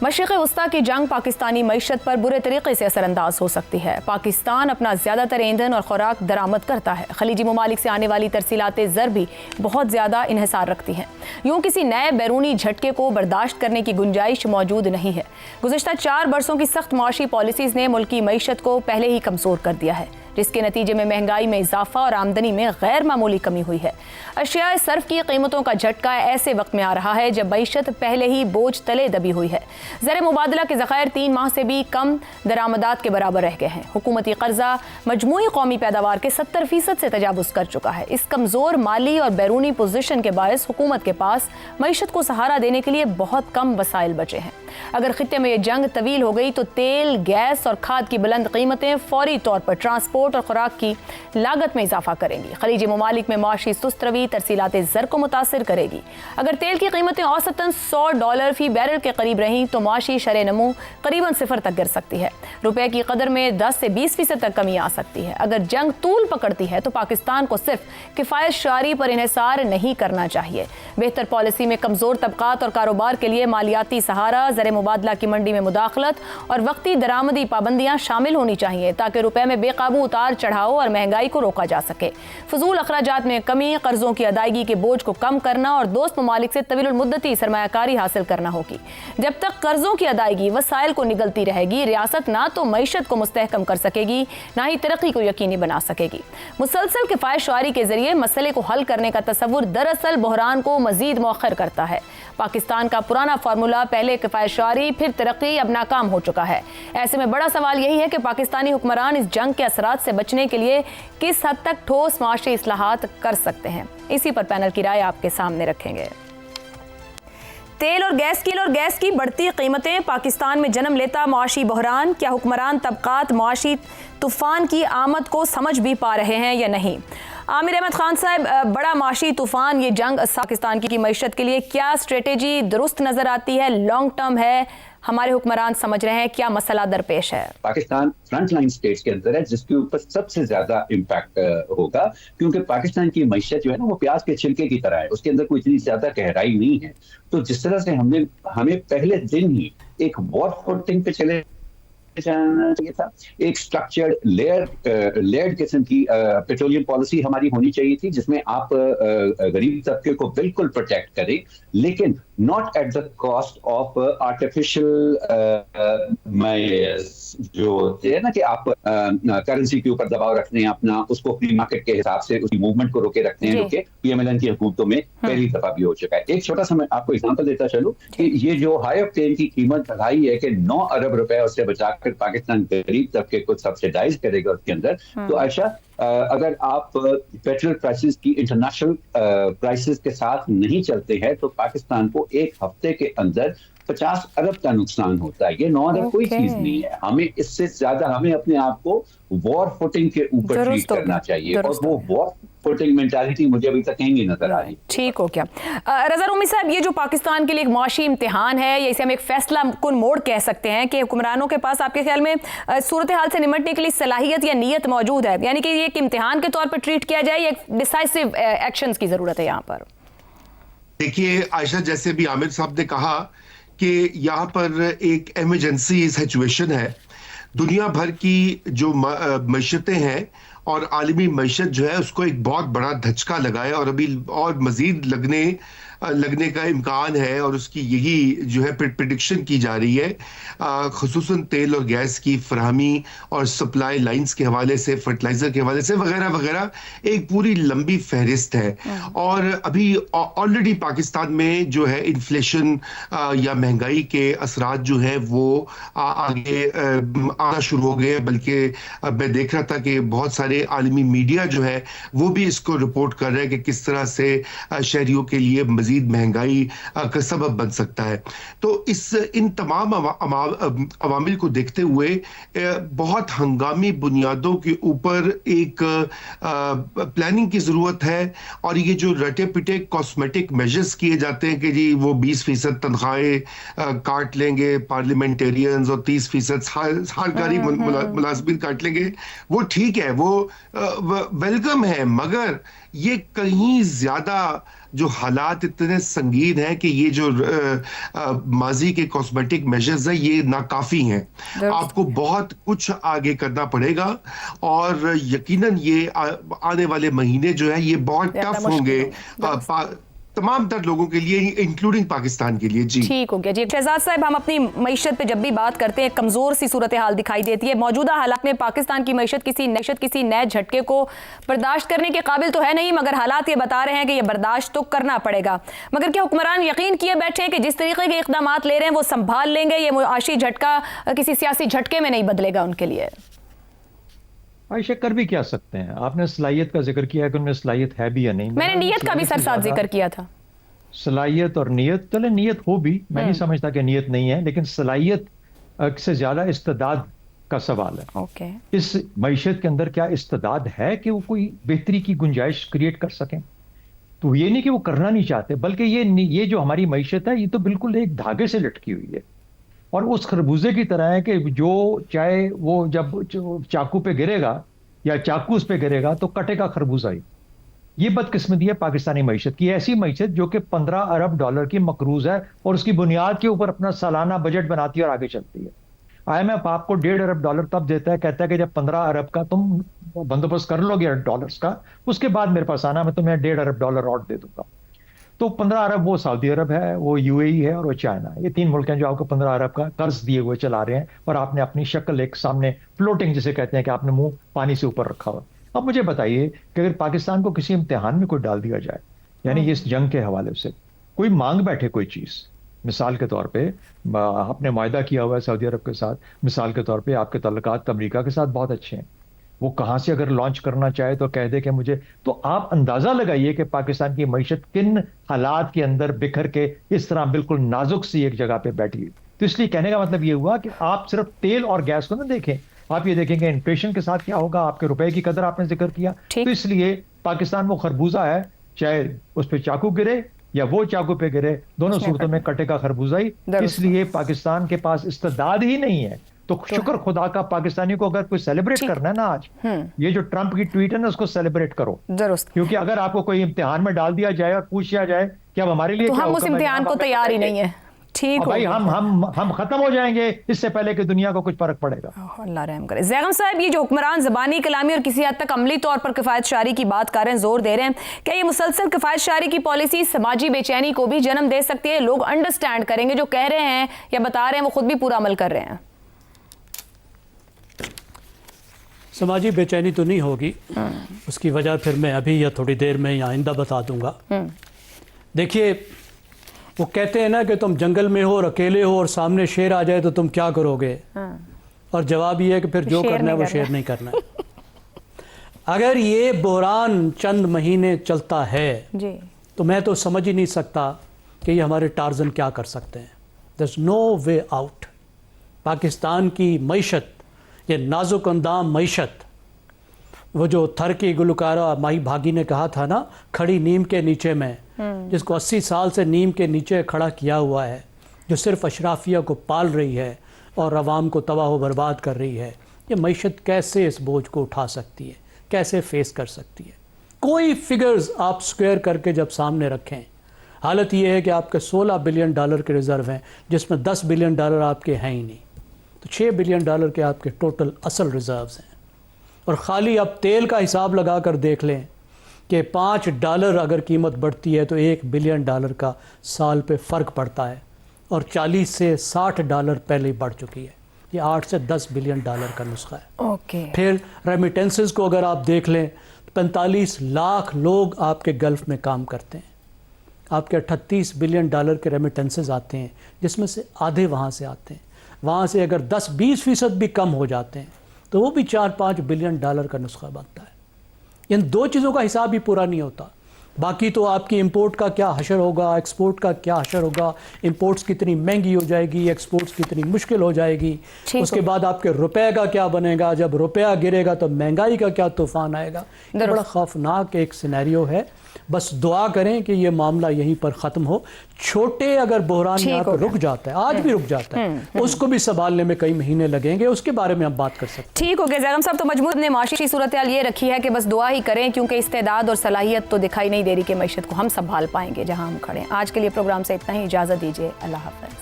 मशरिक़ वस्ता की जंग पाकिस्तानी मईशत पर बुरे तरीके से असरअंदाज हो सकती है। पाकिस्तान अपना ज़्यादातर ईंधन और खुराक दरामद करता है। खलीजी ममालिक से आने वाली तरसीलात ज़र भी बहुत ज़्यादा इन्हिसार रखती हैं। यूँ किसी नए बैरूनी झटके को बर्दाश्त करने की गुंजाइश मौजूद नहीं है। गुज़िश्ता 4 बरसों की सख्त माशी पॉलिसीज़ ने मुल्क की मईशत को पहले ही कमज़ोर कर दिया है, जिसके नतीजे में महंगाई में इजाफा और आमदनी में गैर मामूली कमी हुई है। अशिया सर्फ की कीमतों का झटका ऐसे वक्त में आ रहा है जब मईशत पहले ही बोझ तले दबी हुई है। ज़र मुबादला के ज़खायर 3 माह से भी कम दरामदात के बराबर रह गए हैं। हुकूमती कर्जा मजमूई कौमी पैदावार के 70% से तजावुज़ कर चुका है। इस कमज़ोर माली और बैरूनी पोजीशन के बायस हुकूमत के पास मईशत को सहारा देने के लिए बहुत कम वसाइल बचे हैं। अगर खित्ते में यह जंग तवील हो गई तो तेल, गैस और खाद की बुलंद कीमतें फौरी तौर पर ट्रांसपोर्ट और खुराक की लागत में इजाफा करेंगी। खलीजी ममालिक में माशी सुस्त रवी तरसीलात ज़र को मुतासिर करेगी। अगर तेल की कीमतें औसतन $100 फी बैरल के करीब रहीं तो माशी शरह नमू करीबन 0 तक गिर सकती है। रुपए की कदर में 10 से 20% तक कमी आ सकती है। अगर जंग तूल पकड़ती है तो पाकिस्तान को सिर्फ किफ़ायत शारी पर इन्हिसार नहीं करना चाहिए। बेहतर पॉलिसी में कमज़ोर तबकात और कारोबार के लिए मालियाती सहारा, ज़र मुबादला की मंडी में मुदाखलत और वक्ती दरामदी पाबंदियां शामिल होनी चाहिए ताकि रुपए में बेकाबू उतार चढ़ाव और महंगाई को रोका जा सके। फजूल अखराजात में कमी, कर्जों की अदायगी के बोझ को कम करना और दोस्त ममालिक से तवील मुद्दती सरमायाकारी हासिल करना होगी। जब तक कर्जों की अदायगी वसाइल को निगलती रहेगी, रियासत ना तो मईशत को मुस्तहकम कर सकेगी ना ही तरक्की को यकीनी बना सकेगी। मुसलसल किफ़ायत शारी के जरिए मसले को हल करने का तसव्वुर दरअसल बहरान को मजीद मौखर करता है। पाकिस्तान का पुराना फार्मूला पहले किफ़ायत शारी फिर तरक्की अब नाकाम हो चुका है। ऐसे में बड़ा सवाल यही है कि पाकिस्तानी हुक्मरान इस जंग के असरात से बचने के लिए किस हद तक ठोस माशी इस्लाहात कर सकते हैं। इसी पर पैनल की राय आपके सामने रखेंगे। तेल और गैस की बढ़ती कीमतें पाकिस्तान में जन्म लेता माशी बहरान। क्या हुक्मरान तबकात माशी तूफान की आमद को समझ भी पा रहे हैं या नहीं? आमिर अहमद खान साहब, बड़ा माशी तूफान ये जंग पाकिस्तान की मईशत के लिए क्या स्ट्रेटेजी दुरुस्त नजर आती है? लॉन्ग टर्म है, हमारे हुक्मरान समझ रहे हैं, क्या मसला दरपेश है? पाकिस्तान फ्रंट लाइन स्टेट्स के अंदर है जिसके ऊपर सबसे ज्यादा इम्पैक्ट होगा, क्योंकि पाकिस्तान की मईशत जो है ना वो प्याज के छिलके की तरह है, उसके अंदर कोई इतनी ज्यादा गहराई नहीं है। तो जिस तरह से हमें पहले दिन ही एक वॉर फुटिंग पे चले जाना चाहिए था, एक स्ट्रक्चर्ड लेयर्ड किस्म की पेट्रोलियम पॉलिसी हमारी होनी चाहिए थी जिसमें आप गरीब तबके को बिल्कुल प्रोटेक्ट करें, लेकिन not at the cost of artificial जो है ना कि आप करेंसी के ऊपर दबाव रखते हैं अपना, उसको फ्री मार्केट के हिसाब से उसकी मूवमेंट को रोके रखते हैं, जो कि पीएमएलएन की हुकूमतों में पहली दफा भी हो चुका है। एक छोटा सा मैं आपको एग्जांपल देता चलूं कि ये जो हाई ऑक्टेन की कीमत बढ़ाई है कि 9 अरब रुपए उससे बचाकर पाकिस्तान गरीब तबके को सब्सिडाइज करेगा उसके अंदर, तो आयशा अगर आप पेट्रोल प्राइसेस की इंटरनेशनल प्राइसेस के साथ नहीं चलते हैं तो पाकिस्तान को एक हफ्ते के अंदर 50 अरब का नुकसान होता है। ये 9 अरब कोई चीज नहीं है। हमें इससे ज्यादा हमें अपने आप को वॉर फुटिंग के ऊपर ट्रीट करना चाहिए, और वो वॉर फुटिंग मेंटालिटी मुझे अभी तक कहीं नहीं नजर आ रही। ठीक हो क्या रजा रूमी साहब, ये जो पाकिस्तान के लिए एक माशी इम्तिहान है, या इसे हम एक फैसला कुन मोड़ कह सकते हैं कि हुक्मरानों के पास आपके ख्याल में सूरत हाल से निमटने के लिए सलाहियत या नीयत मौजूद है, यानी कि ये एक इम्तिहान के तौर पर ट्रीट किया जाए या डिसाइसिव एक्शंस की जरूरत है यहाँ पर? देखिए आयशा, जैसे भी आमिर साहब ने कहा कि यहाँ पर एक इमरजेंसी सिचुएशन है। दुनिया भर की जो मईशतें हैं और आलमी मईशत जो है उसको एक बहुत बड़ा धचका लगा है और अभी और मजीद लगने का इम्कान है, और उसकी यही जो है प्रेडिक्शन की जा रही है, खुसूसन तेल और गैस की फराहमी और सप्लाई लाइंस के हवाले से, फर्टिलाइजर के हवाले से वगैरह वगैरह, एक पूरी लंबी फहरिस्त है। और अभी ऑलरेडी पाकिस्तान में जो है इन्फ्लेशन या महंगाई के असरात जो है वो आगे आना शुरू हो गए, बल्कि मैं देख रहा था कि बहुत सारे आलमी मीडिया जो है वो भी इसको रिपोर्ट कर रहे हैं कि किस तरह से शहरियों के लिए मजीद महंगाई का सबब बन सकता है। तो इन तमाम अवामिल को देखते हुए बहुत हंगामी बुनियादों के ऊपर एक प्लानिंग की जरूरत है, और ये जो रटे पिटे कॉस्मेटिक मेजर्स किए जाते हैं कि जी वो 20% तनख्वाहें काट लेंगे पार्लियामेंटेरियंस और 30% सरकारी मुलाजमीन काट लेंगे, वो ठीक है, वो वेलकम है, मगर ये कहीं ज्यादा जो हालात इतने संगीन हैं कि ये जो माजी के कॉस्मेटिक मेजर्स हैं ये नाकाफी हैं। आपको बहुत कुछ आगे करना पड़ेगा और यकीनन ये आने वाले महीने जो है ये बहुत टफ होंगे तमाम तर लोगों के लिए, इंक्लूडिंग पाकिस्तान के लिए। जी ठीक हो गया जी। शहजाद साहब, हम अपनी मईशत पे जब भी बात करते हैं कमजोर सी सूरत हाल दिखाई देती है। मौजूदा हालात में पाकिस्तान की मईशत किसी नए झटके को बर्दाश्त करने के काबिल तो है नहीं, मगर हालात ये बता रहे हैं कि ये बर्दाश्त तो करना पड़ेगा। मगर क्या हुक्मरान यकीन किए बैठे हैं कि जिस तरीके के इकदाम ले रहे हैं वो संभाल लेंगे? ये मुआशी झटका किसी सियासी झटके में नहीं बदलेगा उनके लिए? आयशा, कर भी क्या सकते हैं? आपने सलाहियत का जिक्र किया है कि उनमें सलाहियत है भी या नहीं। मैंने नीयत का भी सर साथ जिक्र किया था। सलाहियत और नीयत, चले नीयत हो भी, मैं नहीं समझता कि नीयत नहीं है, लेकिन सलाहियत से ज्यादा इस्तेदाद का सवाल है। ओके। इस मईशत के अंदर क्या इस्तेदाद है कि वो कोई बेहतरी की गुंजाइश क्रिएट कर सकें? तो ये नहीं कि वो करना नहीं चाहते, बल्कि ये जो हमारी मईशत है ये तो बिल्कुल एक धागे से लटकी हुई है और उस खरबूजे की तरह है कि जो चाहे वो जब चाकू पे गिरेगा या चाकू उस पे गिरेगा तो कटेगा खरबूजा ही। ये बदकिस्मती है पाकिस्तानी मईशत की। ऐसी मईशत जो कि 15 अरब डॉलर की मकरूज है और उसकी बुनियाद के ऊपर अपना सालाना बजट बनाती है और आगे चलती है। IMF आपको 1.5 अरब डॉलर तब देता है, कहता है कि जब 15 अरब का तुम बंदोबस्त कर लोगे डॉलर्स का, उसके बाद मेरे पास आना, मैं तुम्हें 1.5 अरब डॉलर और दे दूंगा। तो 15 अरब वो सऊदी अरब है, वो UAE है और वो चाइना है। ये 3 मुल्क हैं जो आपको 15 अरब का कर्ज दिए हुए चला रहे हैं और आपने अपनी शक्ल एक सामने फ्लोटिंग जिसे कहते हैं कि आपने मुंह पानी से ऊपर रखा हुआ। अब मुझे बताइए कि अगर पाकिस्तान को किसी इम्तिहान में कोई डाल दिया जाए, यानी इस जंग के हवाले से कोई मांग बैठे कोई चीज, मिसाल के तौर पे आपने मुआहदा किया हुआ है सऊदी अरब के साथ, मिसाल के तौर पे आपके तल्लुकात अमेरिका के साथ बहुत अच्छे हैं, वो कहां से अगर लॉन्च करना चाहे तो कह दे कि मुझे, तो आप अंदाजा लगाइए कि पाकिस्तान की मईशत किन हालात के अंदर बिखर के इस तरह बिल्कुल नाजुक सी एक जगह पे बैठी है। तो इसलिए कहने का मतलब ये हुआ कि आप सिर्फ तेल और गैस को ना देखें, आप ये देखेंगे इन्फ्लेशन के साथ क्या होगा, आपके रुपए की कदर आपने जिक्र किया। तो इसलिए पाकिस्तान वो खरबूजा है, चाहे उस पर चाकू गिरे या वो चाकू पे गिरे, दोनों सूरतों में कटेगा खरबूजा ही। इसलिए पाकिस्तान के पास इस्तेदाद ही नहीं है। तो शुक्र खुदा का, पाकिस्तानी को अगर कोई सेलिब्रेट करना है ना आज, ये जो ट्रंप की ट्वीट है ना उसको सेलिब्रेट करो, क्योंकि अगर आपको कोई इम्तिहान में डाल दिया जाए और पूछ लिया जाए कि अब हमारे लिए तो हम उस इम्तिहान को तैयार ही नहीं है। ठीक भाई, हम खत्म हो जाएंगे इससे पहले कि दुनिया को कुछ फर्क पड़ेगा। अल्लाह रहम करे। ज़ैगम साहब, ये जो हुक्मरान ज़बानी कलामी और किसी हद तक अमली तौर पर किफ़ायत शारी की बात कर रहे हैं, जोर दे रहे हैं, क्या ये मुसलसल किफ़ायत शारी की पॉलिसी समाजी बेचैनी को भी जन्म दे सकती है? लोग अंडरस्टैंड करेंगे जो कह रहे हैं या बता रहे हैं, वो खुद भी पूरा अमल कर रहे हैं? समाजी बेचैनी तो नहीं होगी, उसकी वजह फिर मैं अभी या थोड़ी देर में या आइंदा बता दूंगा। देखिए, वो कहते हैं ना कि तुम जंगल में हो और अकेले हो और सामने शेर आ जाए तो तुम क्या करोगे? और जवाब ये है कि फिर जो करना है वो शेर नहीं करना है। अगर ये बहरान चंद महीने चलता है जी, तो मैं तो समझ ही नहीं सकता कि ये हमारे टार्जन क्या कर सकते हैं। There is no way out. Pakistan की मईशत, ये नाजुक अंदाम मईशत, वो जो थर की गुलकारा माही भागी ने कहा था ना, खड़ी नीम के नीचे में, जिसको 80 साल से नीम के नीचे खड़ा किया हुआ है, जो सिर्फ अशराफिया को पाल रही है और अवाम को तबाह बर्बाद कर रही है, ये मईशत कैसे इस बोझ को उठा सकती है, कैसे फेस कर सकती है? कोई फिगर्स आप स्क्वायर करके जब सामने रखें, हालत ये है कि आपके 16 बिलियन डॉलर के रिज़र्व हैं, जिसमें 10 बिलियन डॉलर आपके हैं ही नहीं, तो 6 बिलियन डॉलर के आपके टोटल असल रिज़र्व्स हैं। और ख़ाली आप तेल का हिसाब लगा कर देख लें कि $5 अगर कीमत बढ़ती है तो $1 बिलियन का साल पे फ़र्क पड़ता है, और 40 से $60 पहले ही बढ़ चुकी है। ये 8 से 10 बिलियन डॉलर का नुस्खा है। फिर रेमिटेंसेस को अगर आप देख लें तो 45 लाख लोग आपके गल्फ़ में काम करते हैं, आपके $38 बिलियन के रेमिटेंसेस आते हैं, जिसमें से आधे वहाँ से आते हैं। वहाँ से अगर 10-20% भी कम हो जाते हैं तो वो भी $4-5 बिलियन का नुस्खा बनता है। इन दो चीज़ों का हिसाब भी पूरा नहीं होता। बाकी तो आपकी इंपोर्ट का क्या हशर होगा, एक्सपोर्ट का क्या हशर होगा, इंपोर्ट्स कितनी महंगी हो जाएगी, एक्सपोर्ट्स कितनी मुश्किल हो जाएगी, उसके बाद आपके रुपए का क्या बनेगा, जब रुपया गिरेगा तो महंगाई का क्या तूफान आएगा। ये बड़ा खौफनाक एक सिनेरियो है बस दुआ करें कि ये मामला यहीं पर ख़त्म हो। छोटे अगर बहरान यहाँ पर रुक जाता है, आज भी रुक जाता है, उसको भी संभालने में कई महीने लगेंगे, उसके बारे में हम बात कर सकते हैं। ठीक हो गया जैगम साहब, तो मजमून ने माशी सूरत हाल ये रखी है कि बस दुआ ही करें, क्योंकि इस्तेदाद और सलाहियत तो दिखाई नहीं दे रही कि मैशत को हम संभाल पाएंगे जहां हम खड़े हैं। आज के लिए प्रोग्राम से इतना ही, इजाज़त दीजिए, अल्लाह हाफ़िज़।